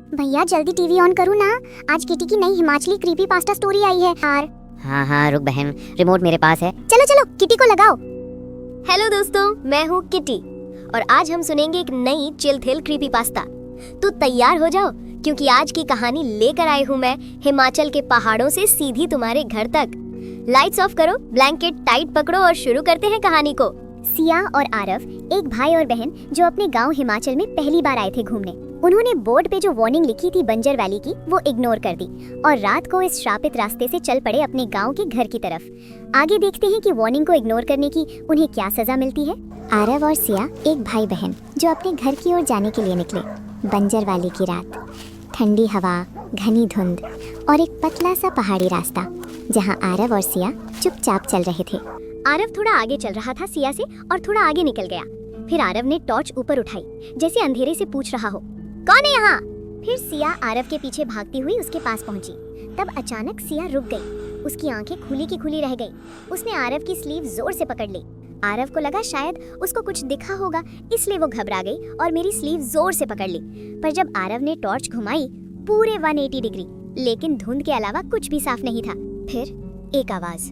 भैया जल्दी TV on करो ना, आज किटी की नई Himachali creepy pasta story I है यार। हाँ रुक बहन, रिमोट मेरे पास है। चलो चलो किटी को लगाओ। हेलो दोस्तों, मैं हूँ किटी और आज हम सुनेंगे एक नई चिल थिल क्रीपी पास्ता। तो तैयार हो जाओ क्योंकि आज की कहानी लेकर आई हूँ मैं हिमाचल के पहाड़ों से सीधी तुम्हारे घर तक। लाइट्स ऑफ करो, ब्लैंकेट टाइट पकड़ो और शुरू करते हैं कहानी को। सिया और आरव एक भाई और बहन जो अपने गांव हिमाचल में पहली बार आए थे घूमने। उन्होंने बोर्ड पे जो वार्निंग लिखी थी बंजर वैली की, वो इग्नोर कर दी और रात को इस श्रापित रास्ते से चल पड़े अपने गांव के घर की तरफ। आगे देखते हैं कि वार्निंग को इग्नोर करने की उन्हें क्या सजा मिलती है। आरव और सिया एक भाई बहन जो अपने घर की ओर जाने के लिए निकले। बंजर वैली की रात, ठंडी हवा, घनी धुंध और एक पतला सा पहाड़ी रास्ता जहां आरव और सिया चुपचाप चल रहे थे। आरव थोड़ा आगे चल रहा था सिया से और थोड़ा आगे निकल गया। फिर आरव ने टॉर्च ऊपर उठाई जैसे अंधेरे से पूछ रहा हो, कौन है यहाँ? फिर सिया आरव के पीछे भागती हुई उसके पास पहुंची। तब अचानक सिया रुक गई। उसकी आंखें खुली की खुली रह गई। उसने आरव की स्लीव जोर से पकड़ ली। आरव को लगा शायद उसको कुछ दिखा होगा, इसलिए वो घबरा गई और मेरी स्लीव जोर से पकड़ ली। पर जब आरव ने टॉर्च घुमाई पूरे 180 डिग्री, लेकिन धुंध के अलावा कुछ भी साफ नहीं था। फिर एक आवाज,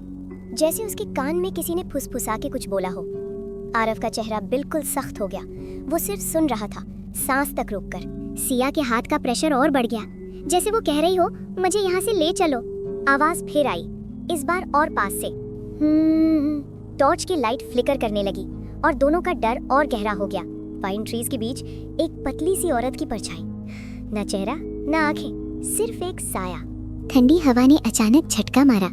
जैसे उसके कान में किसी ने फुसफुसा के कुछ बोला हो। आरव का चेहरा बिल्कुल सख्त हो गया। वो सिर्फ सुन रहा था, सांस तक रोककर। सिया के हाथ का प्रेशर और बढ़ गया, जैसे वो कह रही हो, मुझे यहाँ से ले चलो। आवाज फिर आई, इस बार और पास से। टॉर्च की लाइट फ्लिकर करने लगी और दोनों का डर और गहरा हो गया। पाइन ट्रीज के बीच एक पतली सी औरत की परछाई, न चेहरा न आंखें, सिर्फ एक साया। ठंडी हवा ने अचानक झटका मारा,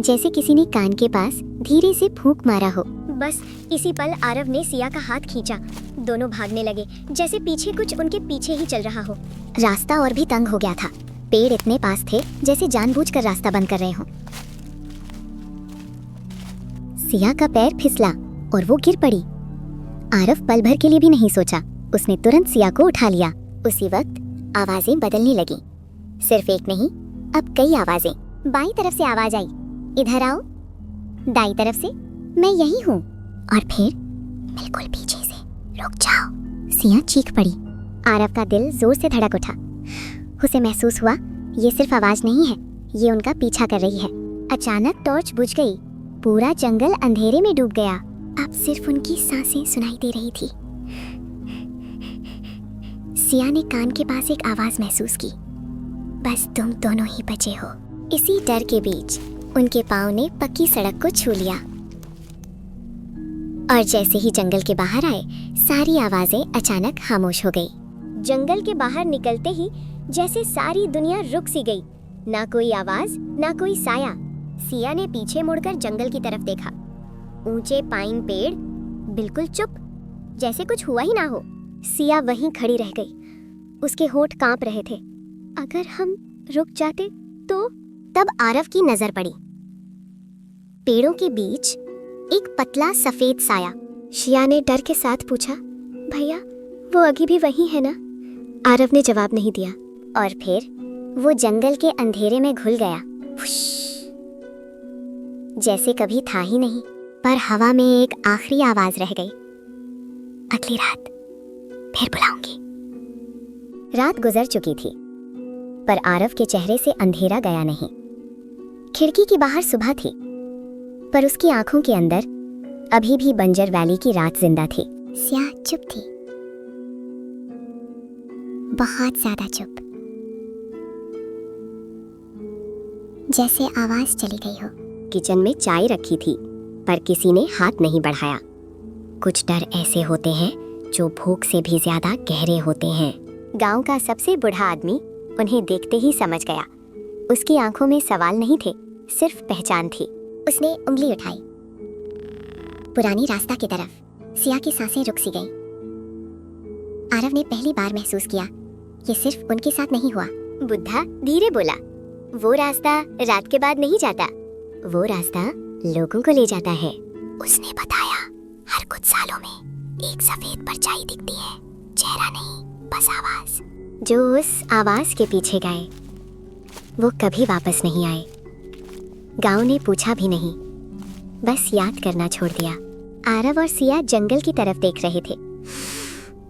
जैसे किसी ने कान के पास धीरे से फूंक मारा हो। बस इसी पल आरव ने सिया का हाथ खींचा। दोनों भागने लगे, जैसे पीछे कुछ उनके पीछे ही चल रहा हो। रास्ता और भी तंग हो गया था। पेड़ इतने पास थे जैसे जानबूझकर रास्ता बंद कर रहे हों। सिया का पैर फिसला और वो गिर पड़ी। आरव पल भर के लिए भी नहीं सोचा, उसने तुरंत सिया को उठा लिया। उसी वक्त आवाजें बदलने लगी। सिर्फ एक नहीं, अब कई आवाजें। बाईं तरफ से आवाज आई, इधर आओ। दाईं तरफ से, मैं यही हूँ। और फिर बिल्कुल पीछे से, रुक जाओ। सिया चीख पड़ी। आरव का दिल जोर से धड़क उठा। उसे महसूस हुआ ये सिर्फ आवाज नहीं है, ये उनका पीछा कर रही है। अचानक टॉर्च बुझ गई। पूरा जंगल अंधेरे में डूब गया। अब सिर्फ उनकी सांसें सुनाई दे रही थी। सिया ने कान के पास एक आवाज महसूस की, बस तुम दोनों ही बचे हो। इसी डर के बीच उनके पाँव ने पक्की सड़क को छू लिया और जैसे ही जंगल के बाहर आए, सारी आवाजें अचानक खामोश हो गई। जंगल के बाहर निकलते ही जैसे सारी दुनिया रुक सी गई। ना कोई आवाज, ना कोई साया। सिया ने पीछे मुड़कर जंगल की तरफ देखा। ऊंचे पाइन पेड़ बिल्कुल चुप, जैसे कुछ हुआ ही ना हो। सिया वहीं खड़ी रह गई। उसके होंठ कांप रहे थे। अगर हम रुक जाते तो? तब आरव की नजर पड़ी। पेड़ों के बीच एक पतला सफेद साया। सिया ने डर के साथ पूछा, भैया वो अभी भी वही है ना? आरव ने जवाब नहीं दिया। और फिर वो जंगल के अंधेरे में घुल गया। जैसे कभी था ही नहीं। पर हवा में एक आखिरी आवाज रह गई, अगली रात फिर बुलाऊंगी। रात गुजर चुकी थी, पर आरव के चेहरे से अंधेरा गया नहीं। खिड़की के बाहर सुबह थी, पर उसकी आंखों के अंदर अभी भी बंजर वैली की रात जिंदा थी। सिया चुप थी, बहुत ज्यादा चुप, जैसे आवाज चली गई हो। किचन में चाय रखी थी, पर किसी ने हाथ नहीं बढ़ाया। कुछ डर ऐसे होते हैं जो भूख से भी ज्यादा गहरे होते हैं। गांव का सबसे बूढ़ा आदमी उन्हें देखते ही समझ गया। उसकी आंखों में सवाल नहीं थे, सिर्फ पहचान थी। उसने उंगली उठाई पुरानी रास्ता की तरफ। सिया की सांसें रुक सी गईं। आरव ने पहली बार महसूस किया ये सिर्फ उनके साथ नहीं हुआ। बुद्धा धीरे बोला, वो रास्ता रात के बाद नहीं जाता, वो रास्ता लोगों को ले जाता है। उसने बताया, हर कुछ सालों में एक सफेद परछाई दिखती है, चेहरा नहीं, बस आवाज। जो उस आवाज के पीछे गए वो कभी वापस नहीं आए। गांव ने पूछा भी नहीं, बस याद करना छोड़ दिया। आरव और सिया जंगल की तरफ देख रहे थे।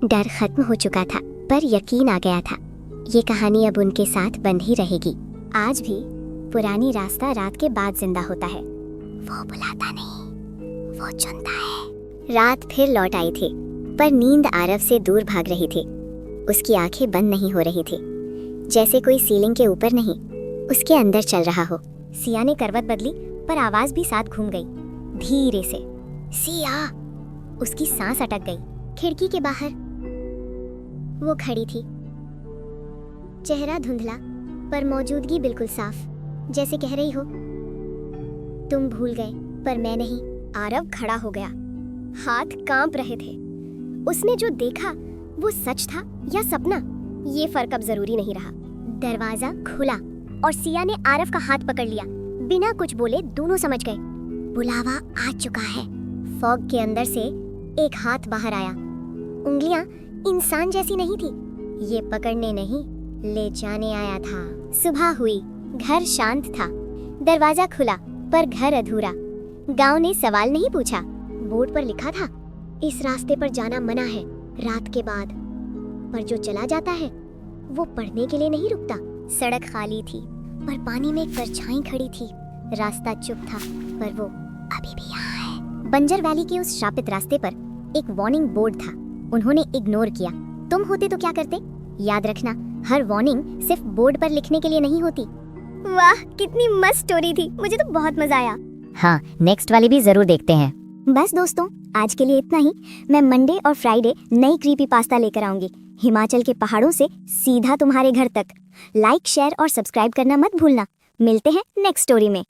डर खत्म हो चुका था, पर यकीन आ गया था। ये कहानी अब उनके साथ बंद ही रहेगी। आज भी पुरानी रास्ता रात के बाद जिंदा होता है। वो बुलाता नहीं, वो चुनता है। रात फिर लौट आई थी, पर नींद आरव से दूर भाग रही थी। उसकी आंखें बंद नहीं हो रही थी, जैसे कोई सीलिंग के ऊपर नहीं, उसके अंदर चल रहा हो। सिया ने करवट बदली, पर आवाज भी साथ घूम गई, धीरे से। सिया! उसकी सांस अटक गई। खिड़की के बाहर वो खड़ी थी, चेहरा धुंधला पर मौजूदगी बिल्कुल साफ, जैसे कह रही हो, तुम भूल गए पर मैं नहीं। आरव खड़ा हो गया, हाथ कांप रहे थे। उसने जो देखा वो सच था या सपना, ये फर्क अब जरूरी नहीं रहा। दरवाजा खुला और सिया ने आरव का हाथ पकड़ लिया। बिना कुछ बोले दोनों समझ गए, बुलावा आ चुका है। फॉग के अंदर से एक हाथ बाहर आया। उंगलियां इंसान जैसी नहीं थी, ये पकड़ने नहीं, ले जाने आया था। सुबह हुई, घर शांत था। दरवाजा खुला पर घर अधूरा। गांव ने सवाल नहीं पूछा, बोर्ड पर लिखा था, इस रास्ते पर जाना मना है रात के बाद। पर जो चला जाता है वो पढ़ने के लिए नहीं रुकता। सड़क खाली थी, पर पानी में एक परछाई खड़ी थी। रास्ता चुप था, पर वो अभी भी यहाँ है। बंजर वैली के उस शापित रास्ते पर एक वार्निंग बोर्ड था। उन्होंने इग्नोर किया। तुम होते तो क्या करते? याद रखना, हर वार्निंग सिर्फ बोर्ड पर लिखने के लिए नहीं होती। वाह, कितनी मस्त स्टोरी थी, मुझे तो बहुत मजा आया। हाँ, नेक्स्ट वाली भी जरूर देखते हैं। बस दोस्तों, आज के लिए इतना ही। मैं मंडे और फ्राइडे नई क्रीपी पास्ता लेकर आऊंगी, हिमाचल के पहाड़ों से सीधा तुम्हारे घर तक। लाइक, शेयर और सब्सक्राइब करना मत भूलना। मिलते हैं नेक्स्ट स्टोरी में।